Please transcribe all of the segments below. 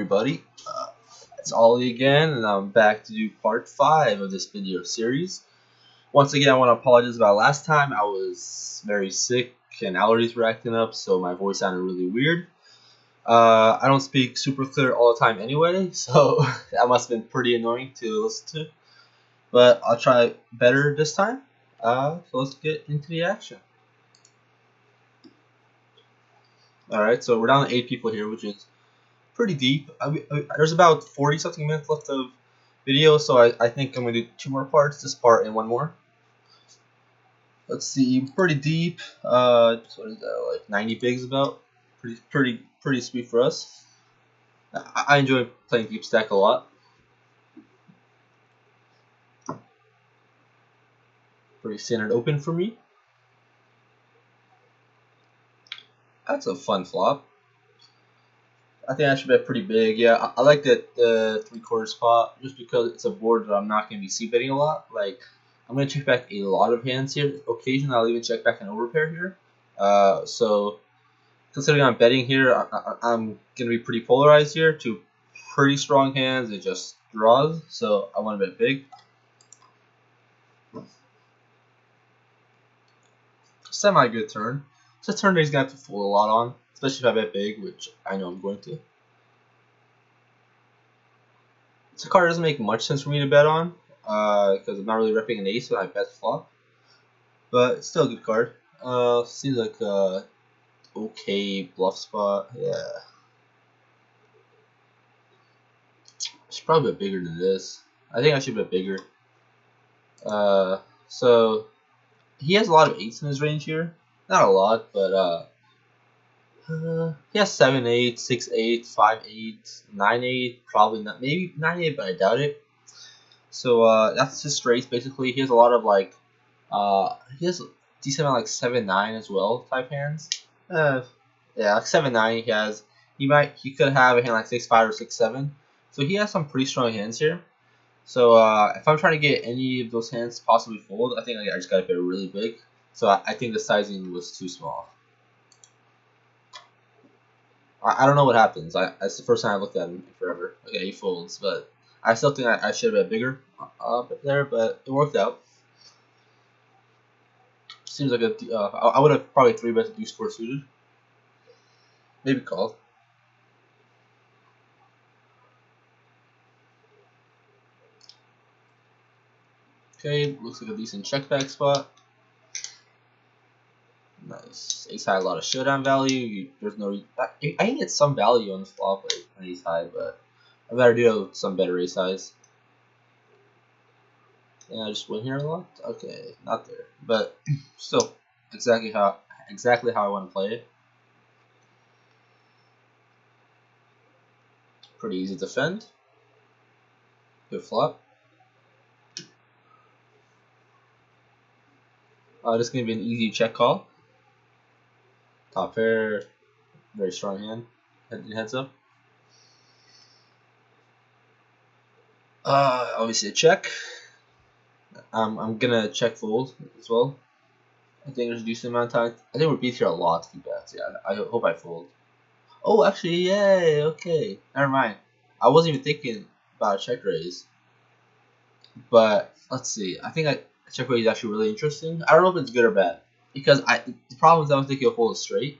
everybody, it's Ollie again, and I'm back to do part 5 of this video series. Once again, I want to apologize about last time. I was very sick and allergies were acting up, so my voice sounded really weird. I don't speak super clear all the time anyway, so that must have been pretty annoying to listen to. But I'll try better this time. So let's get into the action. Alright, so we're down to 8 people here, which is pretty deep. There's about 40 something minutes left of video, so I think I'm going to do 2 more parts, this part and 1 more. Let's see, pretty deep. What is that, like 90 bigs about? Pretty sweet for us. I enjoy playing deep stack a lot. Pretty standard open for me. That's a fun flop. I think I should bet pretty big. Yeah, I like that 3/4 spot just because it's a board that I'm not going to be c-betting a lot. Like, I'm going to check back a lot of hands here. Occasionally, I'll even check back an overpair here. So, considering I'm betting here, I'm going to be pretty polarized here. 2 pretty strong hands and just draws. So, I want to bet big. Semi-good turn. It's a turn that he's going to have to fold a lot on, especially if I bet big, which I know I'm going to. This card doesn't make much sense for me to bet on, because I'm not really repping an ace when I bet flop. But it's still a good card. Seems like a okay bluff spot. Yeah. I should probably bet bigger than this. I think I should bet bigger. So he has a lot of 8s in his range here. Not a lot, but he has 7-8, 6-8, 5-8, 9-8, probably not, maybe 9-8, but I doubt it. So that's his straights basically. He has a lot of like, he has decent amount like 7-9 as well type hands. Yeah, like 7-9 he has. He could have a hand like 6-5 or 6-7. So he has some pretty strong hands here. So if I'm trying to get any of those hands possibly fold, I think I just gotta bet really big. So I think the sizing was too small. I don't know what happens. That's the first time I looked at him in forever. Okay, he folds, but I still think I should have bet bigger up there, but it worked out. Seems like I would have probably 3-bet the deuce 4 suited. Maybe called. Okay, looks like a decent check back spot. Nice. Ace high, a lot of showdown value. There's no. I can get some value on the flop like on ace high, but I better do some better ace highs. And I just win here a lot. Okay, not there, but still exactly how I want to play it. Pretty easy to defend. Good flop. This is gonna be an easy check call. Top pair, very strong hand. Heads up. Obviously a check. I'm gonna check fold as well. I think there's a decent amount of time. I think we're beat here a lot if he bets. Yeah, I hope I fold. Oh, actually, yay. Okay, never mind. I wasn't even thinking about a check raise. But let's see. I think a check raise is actually really interesting. I don't know if it's good or bad because the problem is I don't think he'll fold it straight.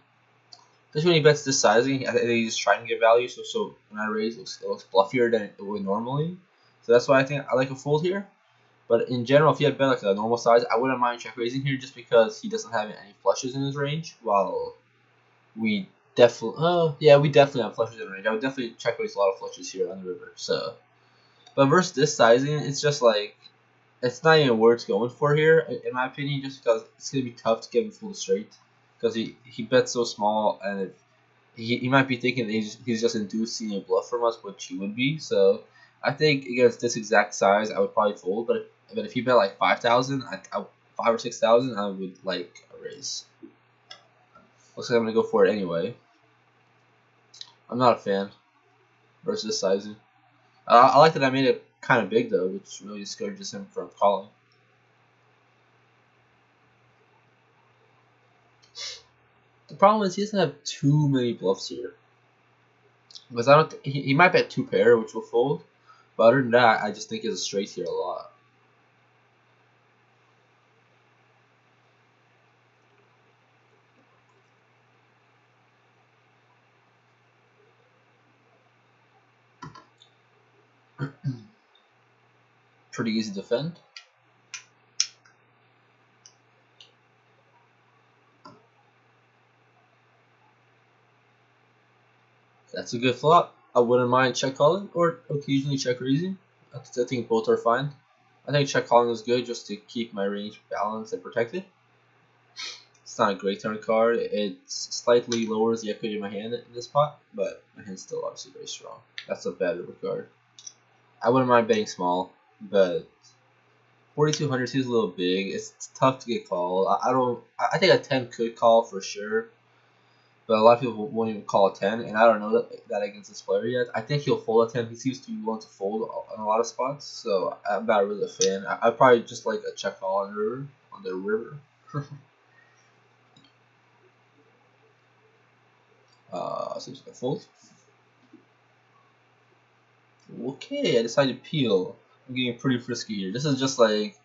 Especially when he bets this sizing, I think he's trying to get value. So when I raise, it looks bluffier than it would normally. So that's why I think I like a fold here. But in general, if he had bet like a normal size, I wouldn't mind check raising here just because he doesn't have any flushes in his range. While we definitely, we definitely have flushes in range. I would definitely check raise a lot of flushes here on the river. So, but versus this sizing, it's just like it's not even worth going for here, in my opinion, just because it's gonna be tough to get him full straight because he bets so small and he might be thinking that he's just inducing a bluff from us, which he would be. So I think against this exact size, I would probably fold. But if he bet like 5,000, 5 or 6,000, I would like a raise. Looks like I'm gonna go for it anyway. I'm not a fan versus sizing. I like that I made it kind of big though, which really discourages him from calling. The problem is he doesn't have too many bluffs here. Because I don't. He might bet 2 pair, which will fold. But other than that, I just think he's a straight here a lot. Pretty easy to defend. That's a good flop. I wouldn't mind check calling or occasionally check raising. I think both are fine. I think check calling is good just to keep my range balanced and protected. It's not a great turn card. It slightly lowers the equity of my hand in this pot, but my hand's still obviously very strong. That's a bad card. I wouldn't mind betting small, but 4,200 seems a little big. It's tough to get called. I don't. I think a 10 could call for sure, but a lot of people won't even call a 10, and I don't know that against this player yet. I think he'll fold a 10. He seems to be willing to fold on a lot of spots, so I'm not really a fan. I'd probably just like a check call on the river. Seems like a fold. Okay, I decided to peel. I'm getting pretty frisky here. This is just like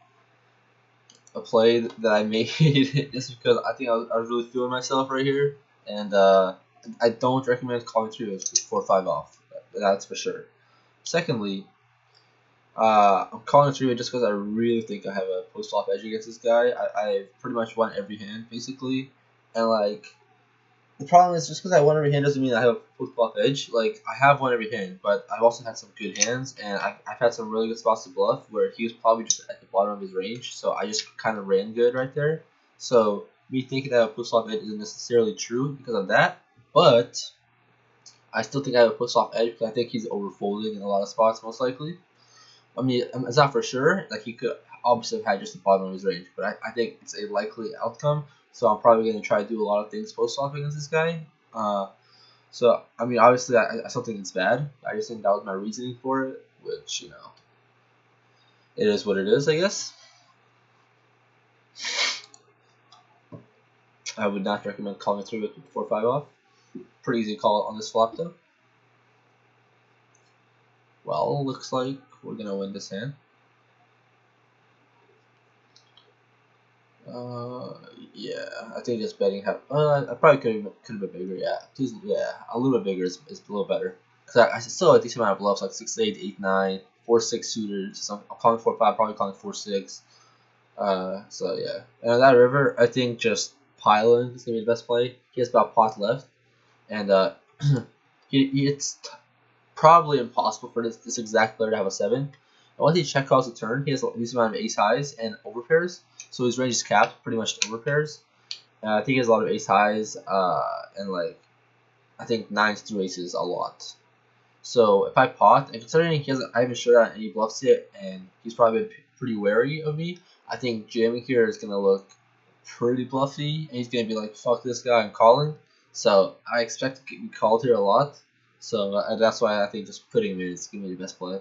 a play that I made just because I think I was really feeling myself right here, and I don't recommend calling through with 4-5 off. That's for sure. Secondly, I'm calling through just because I really think I have a post flop edge against this guy. I've pretty much won every hand basically, and like the problem is just because I won every hand doesn't mean I have a post flop edge. Like I have won every hand, but I've also had some good hands, and I've had some really good spots to bluff where he was probably just at the bottom of his range. So I just kind of ran good right there. So me thinking that I have a post flop edge isn't necessarily true because of that, but I still think I have a post flop edge because I think he's overfolding in a lot of spots most likely. I mean, it's not for sure. Like he could obviously have had just the bottom of his range, but I think it's a likely outcome. So I'm probably going to try to do a lot of things post flop against this guy. So I mean, obviously, I still think it's bad. I just think that was my reasoning for it, which it is what it is, I guess. I would not recommend calling through with 4-5 off. Pretty easy call on this flop though. Well, looks like we're gonna win this hand. Yeah, I think just betting have. I probably could have been bigger. Yeah, a little bit bigger is a little better. Cause I still have a decent amount of bluffs like 6-8, 8-9, 4-6 suitors. So I'm calling 4-5, probably calling 4-6. So yeah, and on that river, I think just piling is gonna be the best play. He has about pot left, and it's probably impossible for this exact player to have a 7. And once he check calls a turn, he has a decent amount of ace highs and overpairs, so his range is capped pretty much to overpairs. I think he has a lot of ace highs, and like I think 9s through aces a lot. So if I pot, and considering I haven't showed out any bluffs yet, and he's probably been pretty wary of me, I think jamming here is gonna look pretty bluffy, and he's gonna be like, "Fuck this guy, I'm calling." So I expect to be called here a lot. So that's why I think just putting him in is gonna be the best play.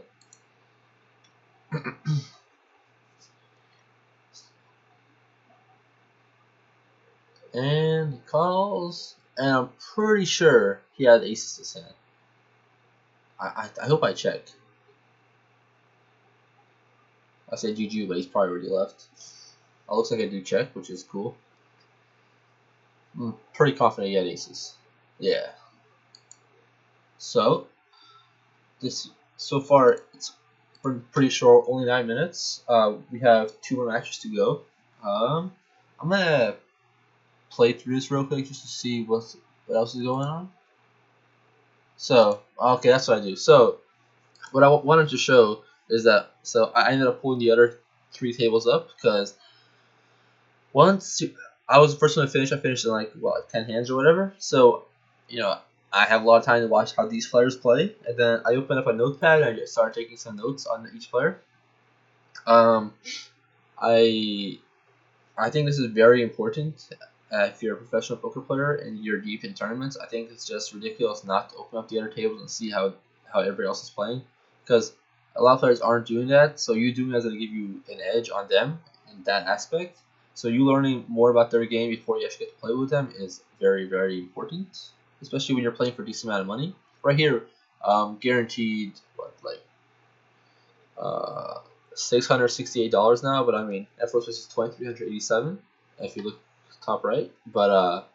And he calls, and I'm pretty sure he had aces to send. I hope I check. I said GG, but he's probably already left. It looks like I do check, which is cool. I'm pretty confident he had aces. Yeah. So so far it's pretty short, only 9 minutes. We have 2 more matches to go. I'm gonna play through this real quick just to see what else is going on. So okay, that's what I do. So what I wanted to show is that I ended up pulling the other 3 tables up because once I was the first one to finish, I finished in like 10 hands or whatever. So I have a lot of time to watch how these players play, and then I opened up a notepad and I just started taking some notes on each player. I think this is very important if you're a professional poker player and you're deep in tournaments. I think it's just ridiculous not to open up the other tables and see how everybody else is playing, because a lot of players aren't doing that. So you doing that is going to give you an edge on them in that aspect. So you learning more about their game before you actually get to play with them is very, very important, especially when you're playing for a decent amount of money. Right here, Guaranteed what like $668 now, but I mean net worth is 2,387 if you look top right. But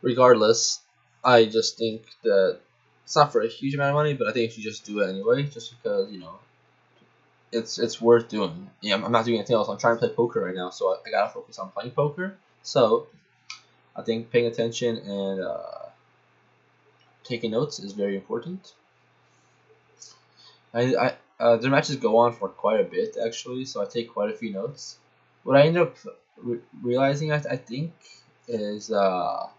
regardless, I just think that it's not for a huge amount of money, but I think you should just do it anyway, just because it's worth doing. Yeah, I'm not doing anything else. I'm trying to play poker right now, so I gotta focus on playing poker. So I think paying attention and taking notes is very important. Their matches go on for quite a bit actually, so I take quite a few notes. What I end up realizing, I think, is I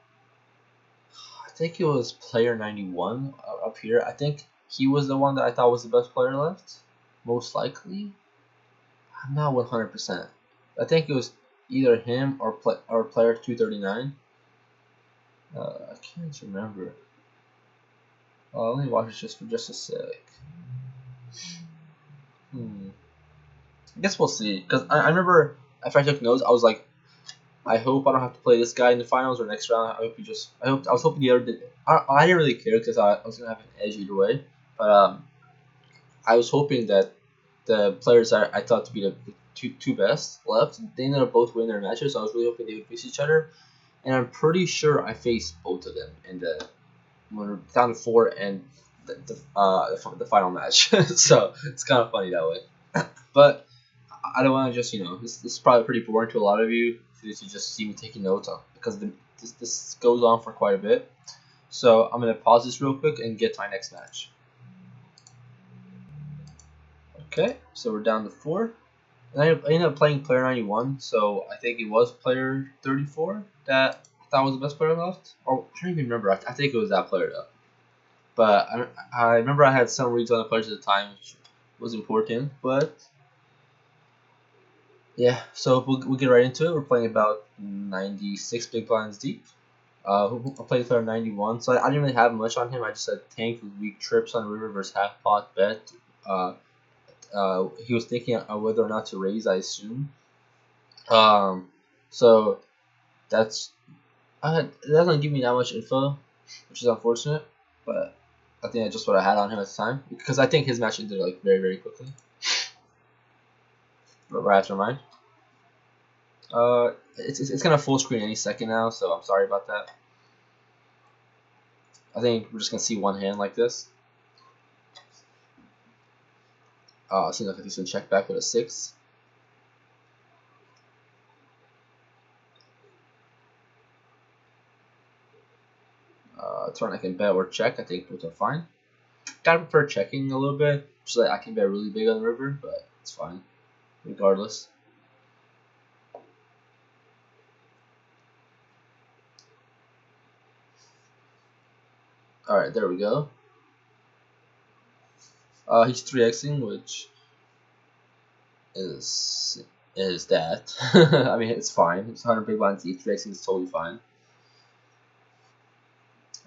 think it was player 91 up here. I think he was the one that I thought was the best player left, most likely. I'm not 100%. I think it was either him or player 239. I can't remember. Let me watch it just for just a sec. I guess we'll see. Because I remember after I took notes, I was like, I hope I don't have to play this guy in the finals or next round. I was hoping the other did. I didn't really care because I was gonna have an edge either way. But I was hoping that the players that I thought to be the two best left, they ended up both winning their matches. So I was really hoping they would face each other. And I'm pretty sure I faced both of them in the when we're down to 4 and the final match. So it's kind of funny that way. But I don't want to just this is probably pretty boring to a lot of you to just see me taking notes on because this goes on for quite a bit. So I'm gonna pause this real quick and get to my next match. Okay, so we're down to 4. And I ended up playing player 91, so I think it was player 34 that I thought was the best player left. Or I don't even remember. I think it was that player though. But I remember I had some reads on the players at the time, which was important. But yeah, so we'll get right into it. We're playing about 96 big blinds deep. I'm playing player 91, so I didn't really have much on him. I just said tank with weak trips on river versus half pot bet. He was thinking of whether or not to raise, I assume. So that doesn't give me that much info, which is unfortunate. But I think that's just what I had on him at the time because I think his match ended like very very quickly. But right after mine. It's gonna full screen any second now, so I'm sorry about that. I think we're just gonna see one hand like this. Seems like a decent check back with a 6. Turn I can bet or check. I think both are fine. Gotta prefer checking a little bit, so that I can bet really big on the river, but it's fine, regardless. Alright, there we go. He's 3xing, which is that. I mean, it's fine. It's 100 big blinds deep. 3xing is totally fine.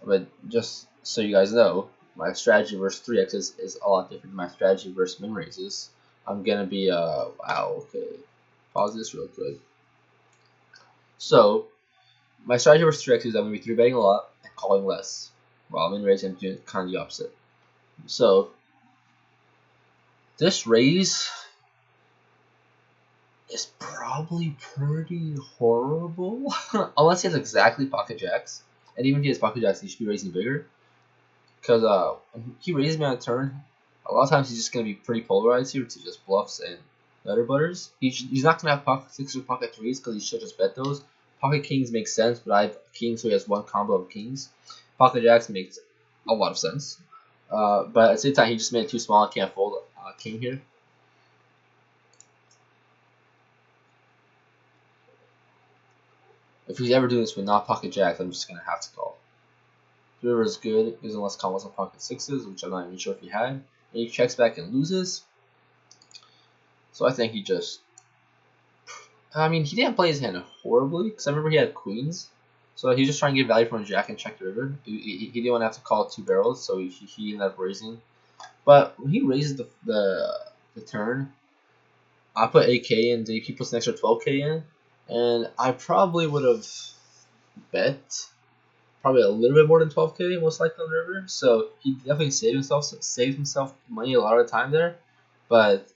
But just so you guys know, my strategy versus 3x's is a lot different than my strategy versus min raises. I'm gonna be wow, okay. Pause this real quick. So my strategy versus 3x is I'm gonna be 3-betting a lot and calling less. While min raising I'm doing kind of the opposite. So this raise is probably pretty horrible unless he has exactly pocket jacks. And even if he has pocket jacks, he should be raising bigger. Because when he raises me on a turn, a lot of times he's just going to be pretty polarized here to just bluffs and letter butters. He's not going to have pocket 6s or pocket 3s because he should just bet those. Pocket kings makes sense, but I have kings, so he has one combo of kings. Pocket jacks makes a lot of sense. But at the same time, he just made it too small. I can't fold a king here. If he's ever doing this with not pocket jacks, I'm just going to have to call. The river is good, is unless combos on pocket 6s, which I'm not even sure if he had. And he checks back and loses. So I think he just... I mean, he didn't play his hand horribly, because I remember he had queens. So he was just trying to get value from a jack and check the river. He didn't want to have to call 2 barrels, so he ended up raising. But when he raises the turn, I put 8k in, he puts an extra 12k in. And I probably would have bet, probably a little bit more than 12k most likely on the river. So he definitely saved himself money a lot of the time there. But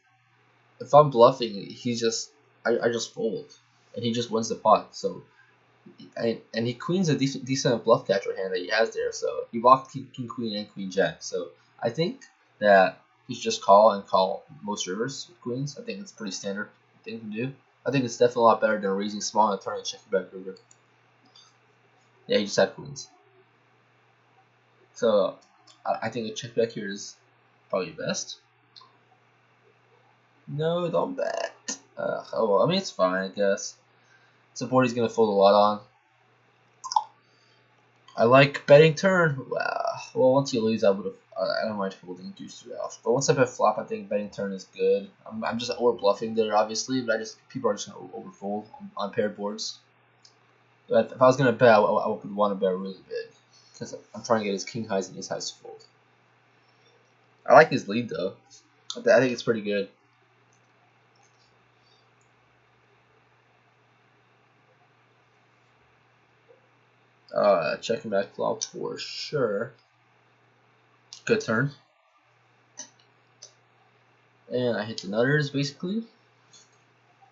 if I'm bluffing, I just fold, and he just wins the pot. So and he queen's a decent bluff catcher hand that he has there. So he blocked king queen and queen jack. So I think that he should just call most rivers with queens. I think it's a pretty standard thing to do. I think it's definitely a lot better than raising small and turning checking back river. Yeah, he just had queens. So I think a check back here is probably best. No, don't bet. Oh well, I mean it's fine, I guess. It's a board he's gonna fold a lot on. I like betting turn. Well, once he leaves, I don't mind folding deuce 3 off. But once I bet flop, I think betting turn is good. I'm just over bluffing there, obviously, but people are just gonna overfold on paired boards. But if I was gonna bet, I would want to bet really big because I'm trying to get his king highs and ace highs to fold. I like his lead though. I think it's pretty good. Checking back flop for sure. Good turn. And I hit the nutters basically.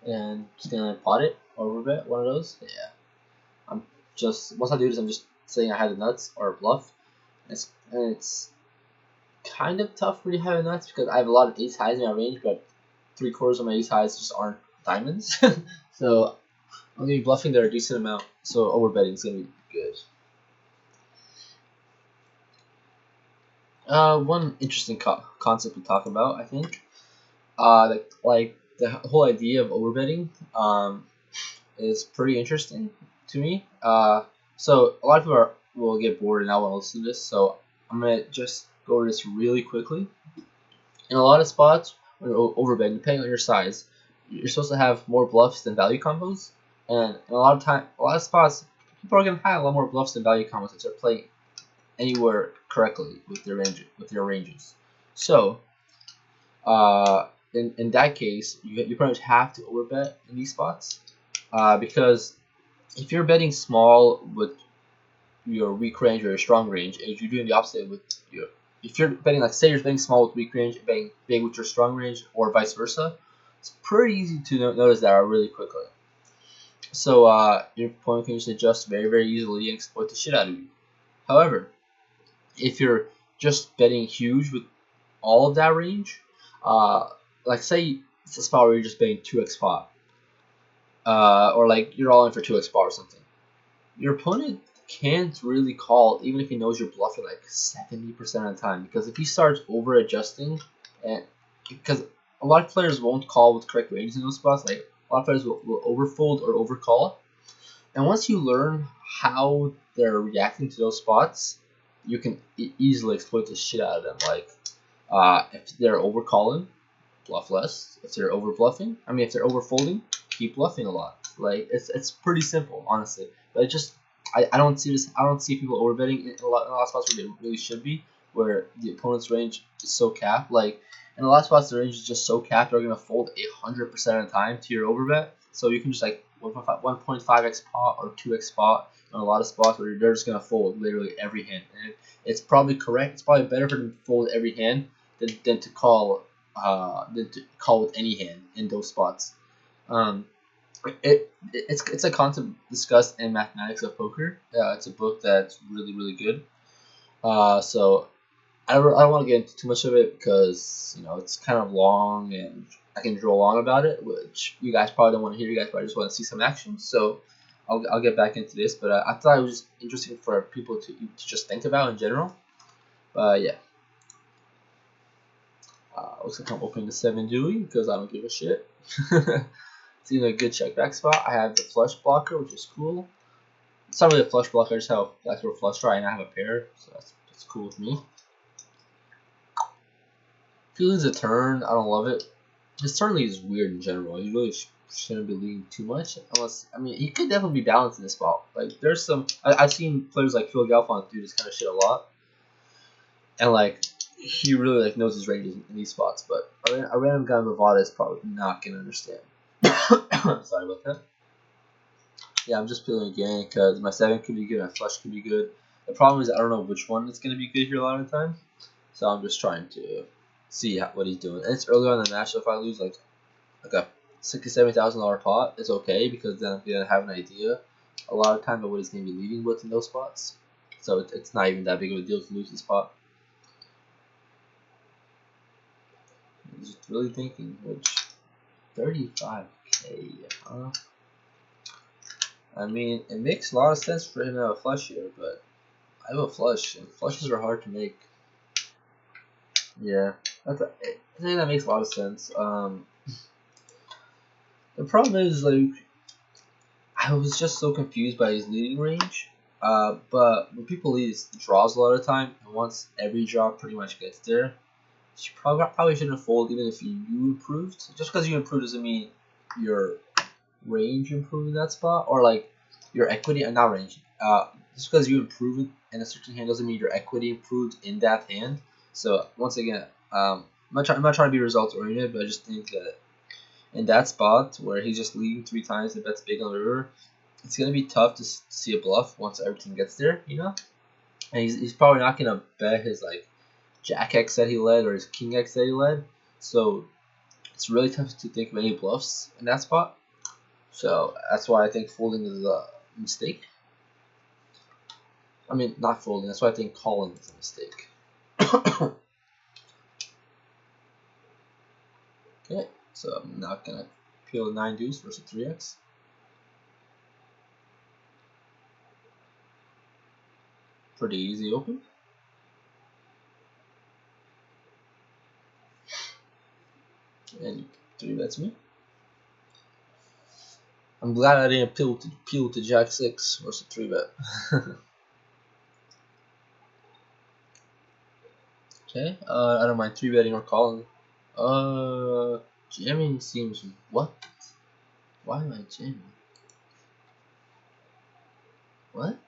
And just gonna pot it, overbet one of those. Yeah. Once I do this, I'm just saying I had the nuts or a bluff. And it's kind of tough when you have the nuts because I have a lot of ace highs in my range, but 3/4 of my ace highs just aren't diamonds. So I'm gonna be bluffing there a decent amount. So overbetting is gonna be good. One interesting concept to talk about, I think, like the whole idea of overbetting, is pretty interesting to me. So a lot of people will get bored and not want to listen to this, so I'm gonna just go over this really quickly. In a lot of spots, when you're overbetting, depending on your size, you're supposed to have more bluffs than value combos, and in a lot of spots, people are gonna have a lot more bluffs than value combos if they're playing anywhere correctly with their ranges. So, in that case, you pretty much have to overbet in these spots, because if you're betting small with your weak range or your strong range, and you're doing the opposite with if you're betting, like say you're betting small with weak range and betting big with your strong range, or vice versa, it's pretty easy to notice that really quickly. So your opponent can just adjust very, very easily and exploit the shit out of you. However, if you're just betting huge with all of that range, like say it's a spot where you're just betting 2x pot, or like you're all in for 2x pot or something, your opponent can't really call even if he knows you're bluffing like 70% of the time, because if he starts over adjusting, and because a lot of players won't call with correct ranges in those spots, like a lot of players will overfold or overcall, and once you learn how they're reacting to those spots, you can easily exploit the shit out of them. Like, if they're overcalling, bluff less. If they're overbluffing, if they're overfolding, keep bluffing a lot. Like, it's pretty simple, honestly. But it just, I don't see this. I don't see people overbetting in a lot of spots where they really should be, where the opponent's range is so capped. Like, in a lot of spots, the range is just so capped, they're gonna fold 100% of the time to your overbet. So you can just like 1.5x pot or 2x pot in a lot of spots where they're just gonna fold literally every hand. And it's probably correct. It's probably better for them to fold every hand than to call with any hand in those spots. It's a concept discussed in Mathematics of Poker. It's a book that's really, really good. So I don't want to get into too much of it because it's kind of long and I can drill on about it, which you guys probably don't want to hear. You guys probably just want to see some action. So I'll get back into this, but I thought it was just interesting for people to just think about in general. Yeah. Looks like I'm opening the 7 Dewey because I don't give a shit. It's in a good check back spot. I have the flush blocker, which is cool. It's not really a flush blocker, I just have a flush draw and I have a pair, so that's cool with me. If he leads a turn, I don't love it. His turn lead is weird in general. He really shouldn't be leading too much, unless he could definitely be balanced in this spot. Like there's some I've seen players like Phil Galfond do this kind of shit a lot, and like he really like knows his ranges in these spots. But a random guy in Bovada is probably not gonna understand. Sorry about that. Yeah, I'm just peeling again because my 7 could be good, my flush could be good. The problem is I don't know which one is gonna be good here a lot of the time, so I'm just trying to see what he's doing. And it's early on in the match, so if I lose like a $67,000 pot, it's okay because then I'm gonna have an idea a lot of time of what he's gonna be leading with in those spots. So it's not even that big of a deal to lose this pot. I'm just really thinking, which 35k, huh? I mean, it makes a lot of sense for him to have a flush here, but I have a flush, and flushes are hard to make. Yeah, I think that makes a lot of sense. The problem is, like, I was just so confused by his leading range. But when people lead, it draws a lot of time, and once every draw pretty much gets there, you probably shouldn't fold even if you improved. Just because you improved doesn't mean your range improved in that spot, or like your equity, and not range. Just because you improved in a certain hand doesn't mean your equity improved in that hand. So once again, I'm not trying to be results oriented, but I just think that in that spot where he's just leading 3 times and bets big on the river, it's gonna be tough to see a bluff once everything gets there, you know. And he's probably not gonna bet his like Jack X that he led or his King X that he led, so it's really tough to think of any bluffs in that spot. So that's why I think folding is a mistake. I mean, not folding. That's why I think calling is a mistake. Okay, so I'm not gonna peel a 9 deuce versus 3x. Pretty easy open. And 3 bets me. I'm glad I didn't peel to Jack 6 versus 3 bet. Okay, I don't mind 3 betting or calling. Jamming seems what? Why am I jamming? What?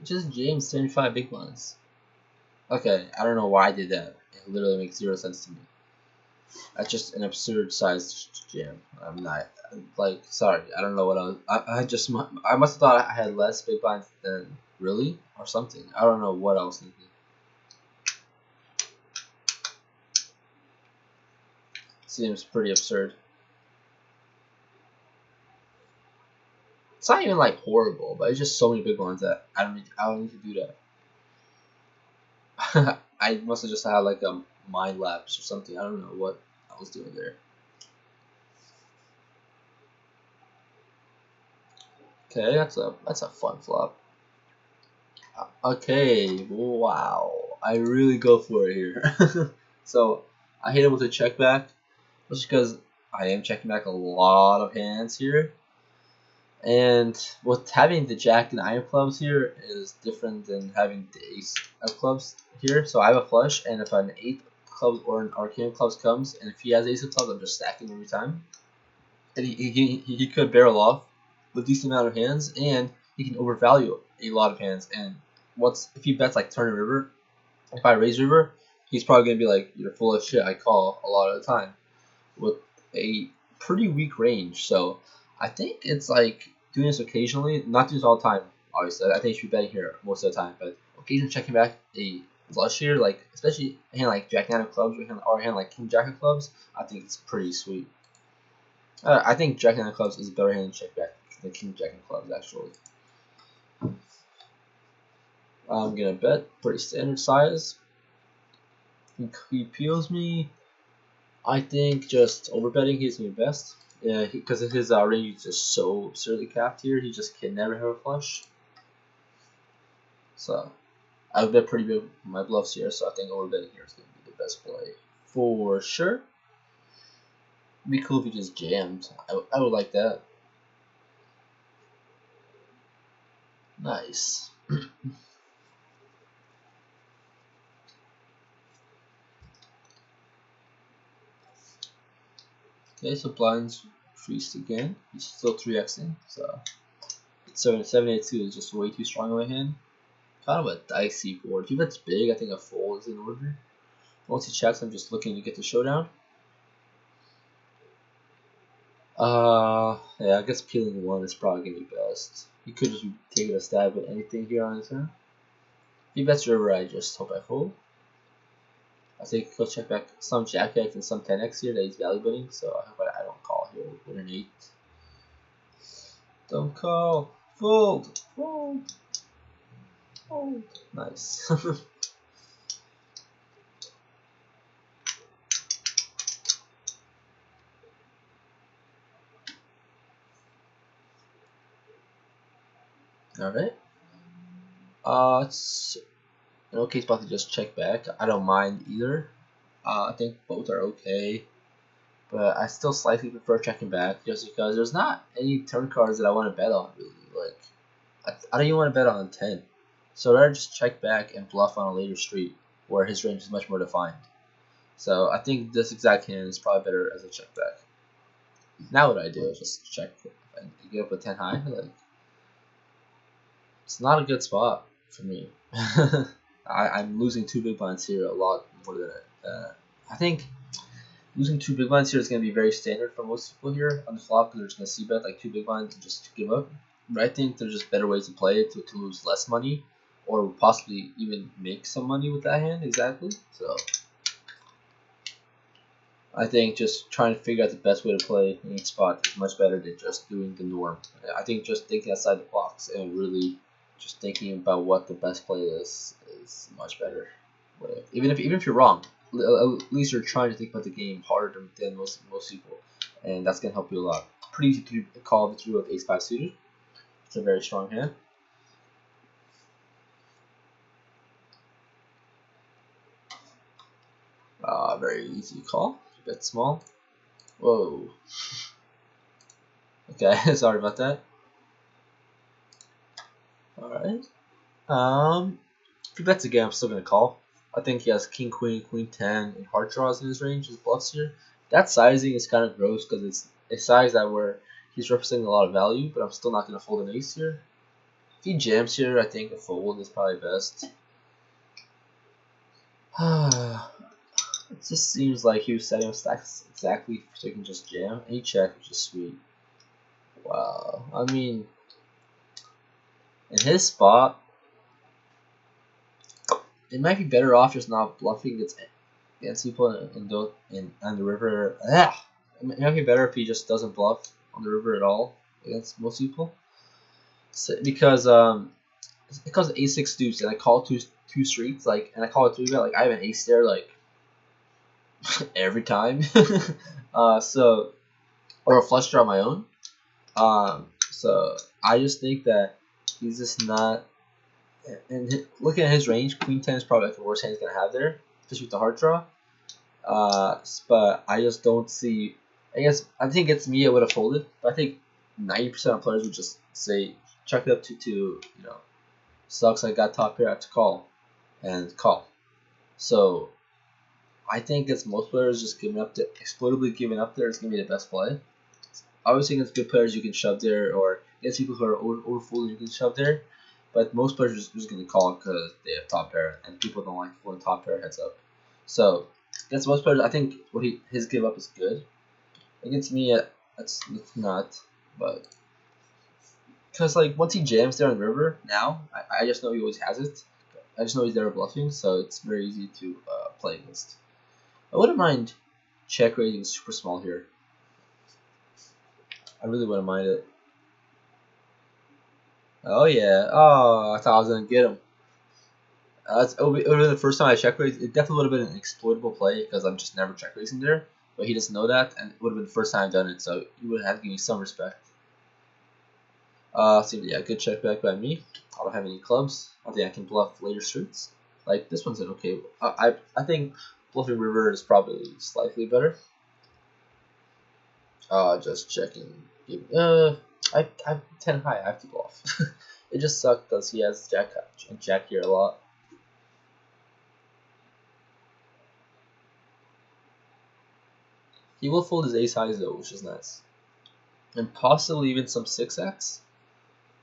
Just jammed 75 big blinds. Okay, I don't know why I did that. It literally makes 0 sense to me. That's just an absurd sized jam. I'm not like sorry. I don't know what I must have thought I had less big blinds than really or something. I don't know what I was thinking. Seems pretty absurd. It's not even like horrible, but it's just so many big ones that I don't need to do that. I must have just had like a mind lapse or something. I don't know what I was doing there. Okay, that's a fun flop. Okay, wow, I really go for it here. So I hit him with a check back, just because I am checking back a lot of hands here. And with having the Jack and Iron clubs here is different than having the Ace of clubs here. So I have a flush, and if an 8 clubs or an Arcane clubs comes, and if he has Ace of clubs, I'm just stacking every time. And he could barrel off with a decent amount of hands, and he can overvalue a lot of hands. And if he bets like turn and river, if I raise river, he's probably gonna be like, you're full of shit. I call a lot of the time with a pretty weak range. So I think it's like doing this occasionally, not doing this all the time. Obviously, I think you should be betting here most of the time, but occasionally checking back a flush here, like especially a hand like Jack 9 of clubs or a hand like King Jack of clubs, I think it's pretty sweet. I think Jack 9 of clubs is a better hand to check back than King Jack of clubs actually. I'm gonna bet pretty standard size. He peels me. I think just overbetting is my best. Yeah, because his range is just so absurdly capped here. He just can never have a flush. So I would bet pretty big my bluffs here. So I think overbetting here is going to be the best play for sure. It'd be cool if he just jammed. I would like that. Nice. Okay, so blinds increased again. He's still 3xing, so 782 is just way too strong of a hand. Kind of a dicey board. If he bets big, I think a fold is in order. Once he checks, I'm just looking to get the showdown. Yeah, I guess peeling one is probably gonna be best. You could just take a stab at anything here on his turn. If he bets river, I just hope I fold. I think he'll check back some jack X and some 10x here that he's value betting, so I hope I don't call here with an 8. Don't call. Fold. Fold. Fold. Nice. Alright. It's in okay spot to just check back. I don't mind either. I think both are okay. But I still slightly prefer checking back just because there's not any turn cards that I want to bet on really. Like I don't even want to bet on 10. So I'd rather just check back and bluff on a later street where his range is much more defined. So I think this exact hand is probably better as a check back. Now what I do is just check and get up with 10 high. Like it's not a good spot for me. I'm losing 2 big blinds here a lot more than I think. Losing 2 big blinds here is going to be very standard for most people here on the flop because they're just going to see bet like 2 big blinds and just give up. But I think there's just better ways to play it to lose less money or possibly even make some money with that hand exactly. So I think just trying to figure out the best way to play in each spot is much better than just doing the norm. I think just thinking outside the box and really just thinking about what the best play is much better. Even if you're wrong, at least you're trying to think about the game harder than most people, and that's gonna help you a lot. Pretty easy to call the through of ace-5 suited. It's a very strong hand. Very easy call. A bit small. Whoa. Okay, sorry about that. All right. If he bets again, I'm still gonna call. I think he has king, queen, queen 10, and heart draws in his range, his bluffs here. That sizing is kind of gross because it's a size that where he's representing a lot of value, but I'm still not gonna fold an ace here. If he jams here, I think a fold is probably best. It just seems like he was setting up stacks exactly so he can just jam. And he checked, which is sweet. Wow. I mean, in his spot, it might be better off just not bluffing against people on the river. It might be better if he just doesn't bluff on the river at all against most people. So, because a6 deuce and I call two streets and I call it 3-bet, like I have an ace there like every time. So or a flush draw of my own. So I just think that he's just not. And looking at his range, queen 10 is probably like the worst hand he's gonna have there, especially with the heart draw. But I just don't see. I think it's me. I would have folded, but I think 90% of players would just say chuck it up to sucks. I got top pair. I have to call, and call. So I think it's most players just giving up exploitably giving up there is gonna be the best play. Obviously against good players you can shove there, or against people who are over folding you can shove there. But most players are just going to call because they have top pair, and people don't like folding top pair heads up. So against most players, I think his give up is good. Against me, it's not. But because once he jams there on the river, now I just know he always has it. I just know he's there bluffing, so it's very easy to play against. I wouldn't mind check raising super small here. I really wouldn't mind it. Oh yeah. Oh, I thought I was gonna get him. It would be the first time I check raised. It definitely would have been an exploitable play because I'm just never check raising there. But he doesn't know that, and it would have been the first time I've done it, so he would have to give me some respect. So yeah, good check back by me. I don't have any clubs. I think I can bluff later streets. Like this one's an okay. I think bluffing river is probably slightly better. Just checking. I have 10 high. I have to bluff. It just sucks because he has jack here a lot. He will fold his ace highs though, which is nice, and possibly even some 6x.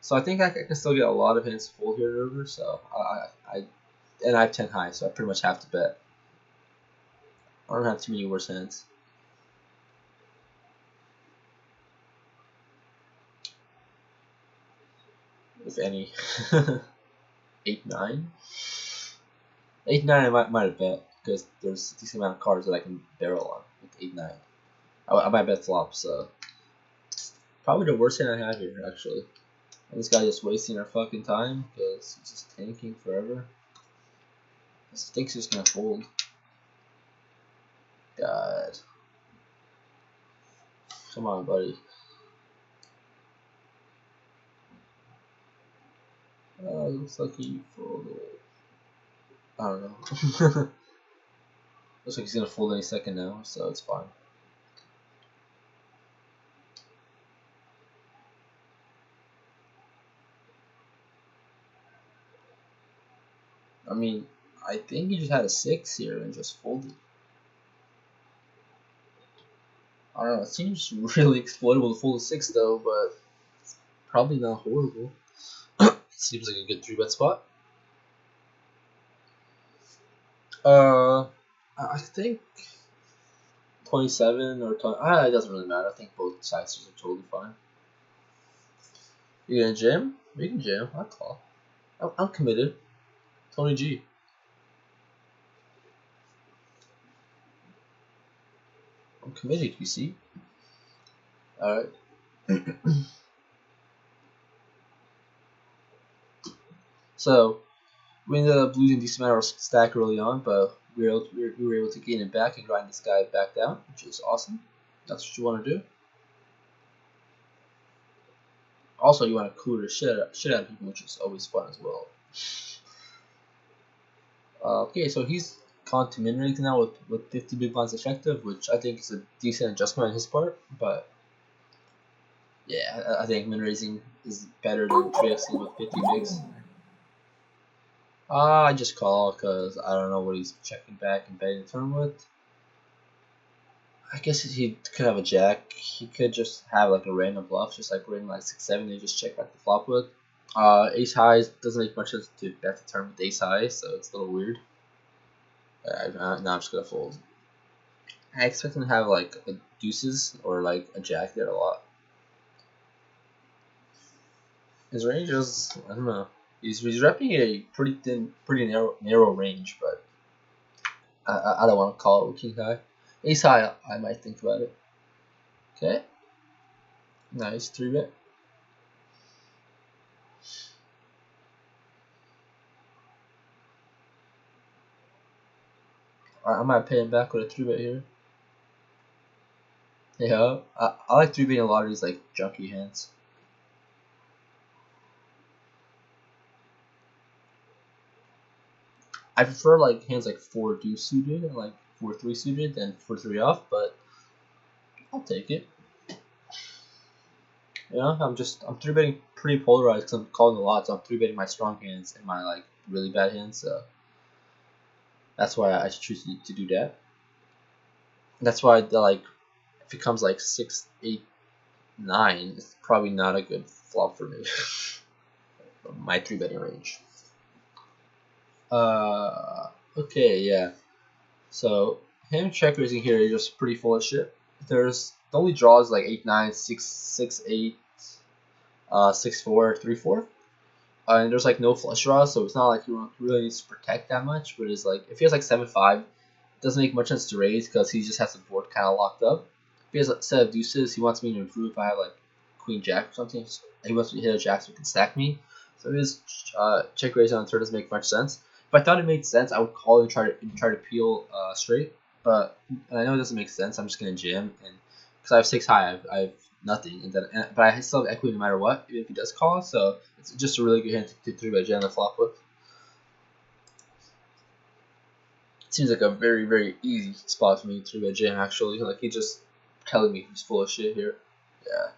So I think I can still get a lot of hands to fold here in river. So I have 10 high, so I pretty much have to bet. I don't have too many worse hands. if any. 8-9. 8-9 I might have bet because there's a decent amount of cards that I can barrel on with 8-9. I might bet flop, so probably the worst hand I have here actually. And this guy just wasting our fucking time because he's just tanking forever. I think he's just gonna fold. God. Come on, buddy. Looks like he folded. I don't know. Looks like he's gonna fold any second now, so it's fine. I mean, I think he just had a 6 here and just folded. I don't know, it seems really exploitable to fold a 6 though, but it's probably not horrible. Seems like a good 3-bet spot. I think 27 or 20. It doesn't really matter. I think both sizes are totally fine. You gonna jam? We can jam. I'll call. I'm committed. Tony G. I'm committed, you see. Alright. So, we ended up losing a decent amount of stack early on, but we were able to gain it back and grind this guy back down, which is awesome. That's what you want to do. Also, you want to clear the shit out of people, which is always fun as well. Okay, so he's gone to min raising now with 50 big blinds effective, which I think is a decent adjustment on his part. But yeah, I think min raising is better than 3xing with 50 bigs. I just call because I don't know what he's checking back and betting the turn with. I guess he could have a jack. He could just have like a random bluff, just like ring like 6-7 and just check back the flop with. Ace high doesn't make much sense to bet the turn with ace high, so it's a little weird. Now I'm just gonna fold. I expect him to have like a deuces or like a jack there a lot. His range is, I don't know. He's repping a pretty narrow range, but I don't want to call it with king high. Ace high, I might think about it. Okay. Nice 3-bet. I might pay him back with a 3-bet here. Yeah, I like 3-betting a lot of these like junky hands. I prefer like hands like 4-2 suited and like 4-3 suited than 4-3 off, but I'll take it. Yeah, I'm 3-betting pretty polarized because I'm calling a lot, so I'm 3-betting my strong hands and my like really bad hands, so that's why I choose to do that. That's why the like if it comes like 6, 8, 9, it's probably not a good flop for me. My 3-betting range. Okay, yeah. So him check raising here is just pretty full of shit. There's the only draws like 8-9, 6-8, 6-4, 3-4. And there's like no flush draws, so it's not like you really need to protect that much. But it's like if he has like 7-5, it doesn't make much sense to raise because he just has the board kind of locked up. If he has a set of deuces, he wants me to improve if I have like queen jack or something. So he wants me to hit a jack so he can stack me. So his check raise on turn doesn't make much sense. If I thought it made sense, I would call and try to peel straight. But I know it doesn't make sense. I'm just gonna jam, and because I have 6 high, I have nothing, but I still have equity no matter what, even if he does call. So it's just a really good hand to 3-bet jam the flop with. It seems like a very, very easy spot for me to 3-bet jam actually. Like he's just telling me he's full of shit here. Yeah.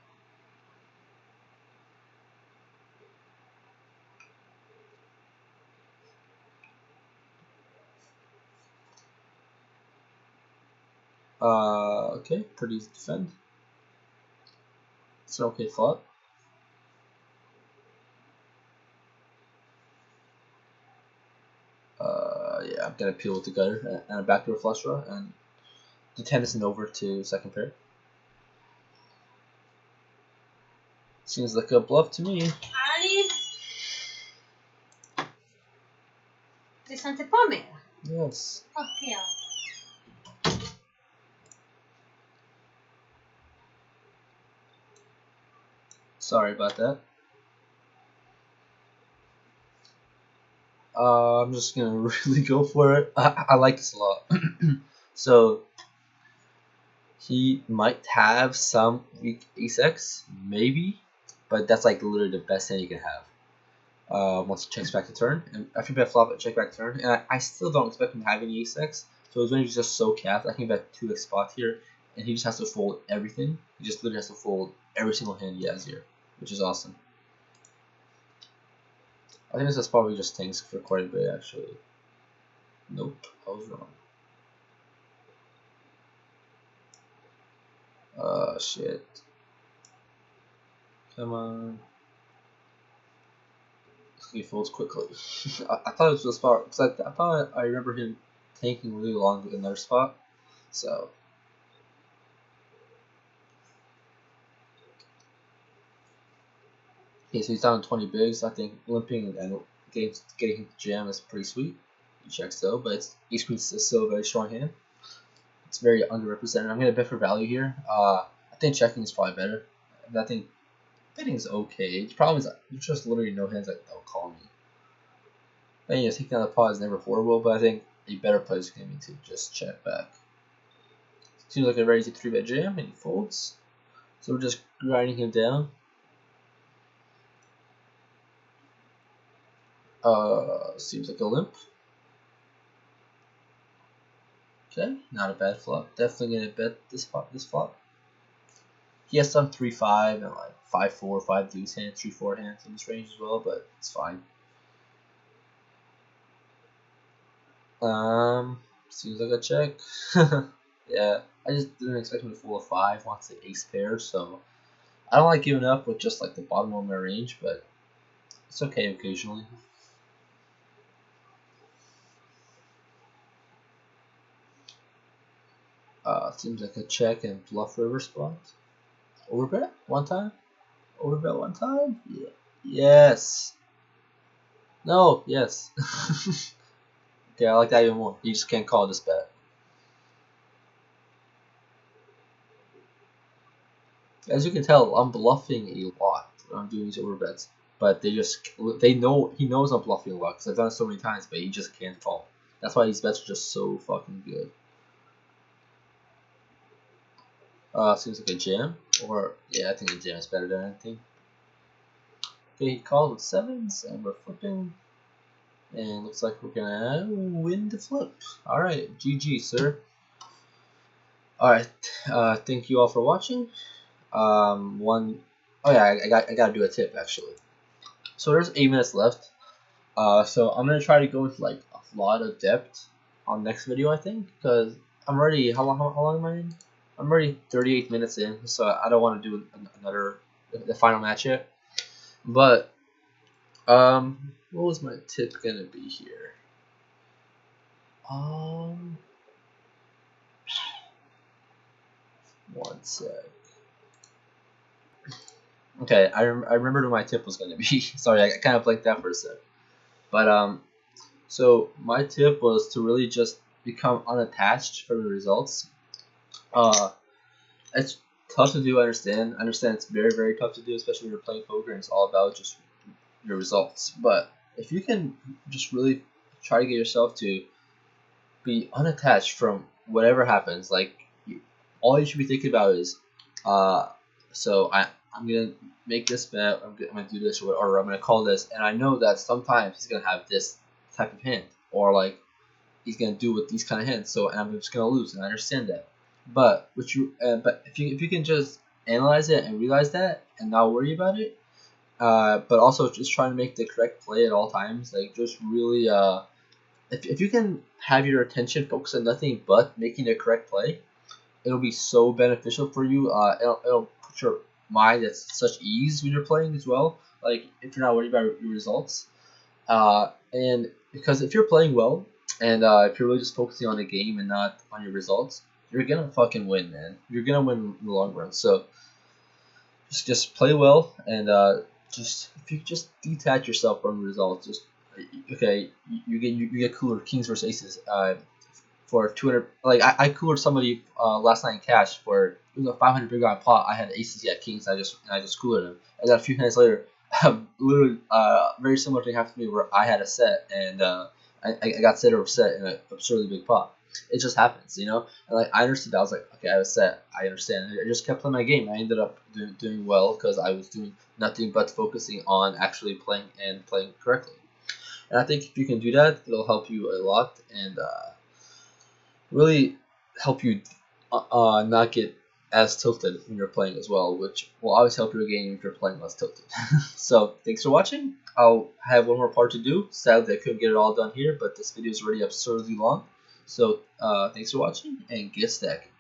Okay, pretty easy to defend. It's an okay flop. Yeah, I'm gonna peel with the gutter and a backdoor flush draw, and the 10 isn't over to second pair. Seems like a bluff to me. Presente på mig? Yes. Okej. Sorry about that. I'm just gonna really go for it. I like this a lot. So he might have some weak ace-x, maybe, but that's like literally the best hand you can have. Once he checks back the turn, and after bet flop, I check back the turn, and I still don't expect him to have any ace-x. So his range is just so capped. I can bet 2x spot here, and he just has to fold everything. He just literally has to fold every single hand he has here, which is awesome. I think this is probably just tanks for quite a bit, actually. Nope, I was wrong. Shit. Come on. He folds quickly. I thought it was a spot, because I thought I remember him tanking really long with another spot, so. Okay, so he's down 20 bigs. I think limping and getting him to jam is pretty sweet. He checks though, but ace queen is still a very strong hand. It's very underrepresented. I'm gonna bet for value here. I think checking is probably better. And I think betting is okay. The problem is there's just literally no hands that will call me. And you know, taking out the pot is never horrible, but I think a better play is gonna be to just check back. Seems like a ready to 3-bet jam, and he folds. So we're just grinding him down. Seems like a limp. Okay, not a bad flop. Definitely gonna bet this flop. He has some 3-5 and like 5-4, 5 deuce hands, 3-4 hands in this range as well, but it's fine. Seems like a check. Yeah, I just didn't expect him to fold a 5. Wants the ace pair, so I don't like giving up with just like the bottom of my range, but it's okay occasionally. Seems like a check and bluff river spot. Overbet one time. Overbet one time. Yeah. Yes. No. Yes. Okay, I like that even more. You just can't call this bet. As you can tell, I'm bluffing a lot when I'm doing these overbets. But they know he knows I'm bluffing a lot because I've done it so many times, but he just can't call. That's why these bets are just so fucking good. Seems like a jam, or yeah, I think a jam is better than anything. Okay, he called with 7s, and we're flipping, and looks like we're gonna win the flip. All right, GG, sir. All right, thank you all for watching. Oh yeah, I gotta do a tip actually. So there's 8 minutes left. So I'm gonna try to go into like a lot of depth on next video, I think, because I'm already how long am I in? I'm already 38 minutes in, so I don't want to do another the final match yet. But what was my tip gonna be here? One sec. Okay, I remembered what my tip was gonna be. Sorry, I kind of blanked out for a sec. But so my tip was to really just become unattached from the results. It's tough to do. I understand. It's very, very tough to do, especially when you're playing poker and it's all about just your results. But if you can just really try to get yourself to be unattached from whatever happens, like all you should be thinking about is, so I'm gonna make this bet. I'm gonna do this, or I'm gonna call this, and I know that sometimes he's gonna have this type of hand, or like he's gonna do with these kind of hands. So and I'm just gonna lose, and I understand that. But if you can just analyze it and realize that, and not worry about it, but also just trying to make the correct play at all times, like just really if you can have your attention focused on nothing but making the correct play, it'll be so beneficial for you. It'll put your mind at such ease when you're playing as well. Like if you're not worried about your results, and because if you're playing well and if you're really just focusing on the game and not on your results, you're gonna fucking win, man. You're gonna win in the long run. So just play well and just if you just detach yourself from the results, just Okay, you get cooler kings versus aces. For 200, like I coolered somebody last night in cash for it was a 500 big blind pot. I had aces, he had kings. I just coolered him, and then a few minutes later, literally very similar thing happened to me where I had a set and I got set or set in an absurdly big pot. It just happens, you know. And like I understood, I was like, okay, I have a set. I understand. I just kept playing my game. I ended up doing well because I was doing nothing but focusing on actually playing and playing correctly. And I think if you can do that, it'll help you a lot and really help you not get as tilted when you're playing as well, which will always help your game if you're playing less tilted. So thanks for watching. I'll have one more part to do. Sadly, I couldn't get it all done here, but this video is already absurdly long. So thanks for watching and get stacking.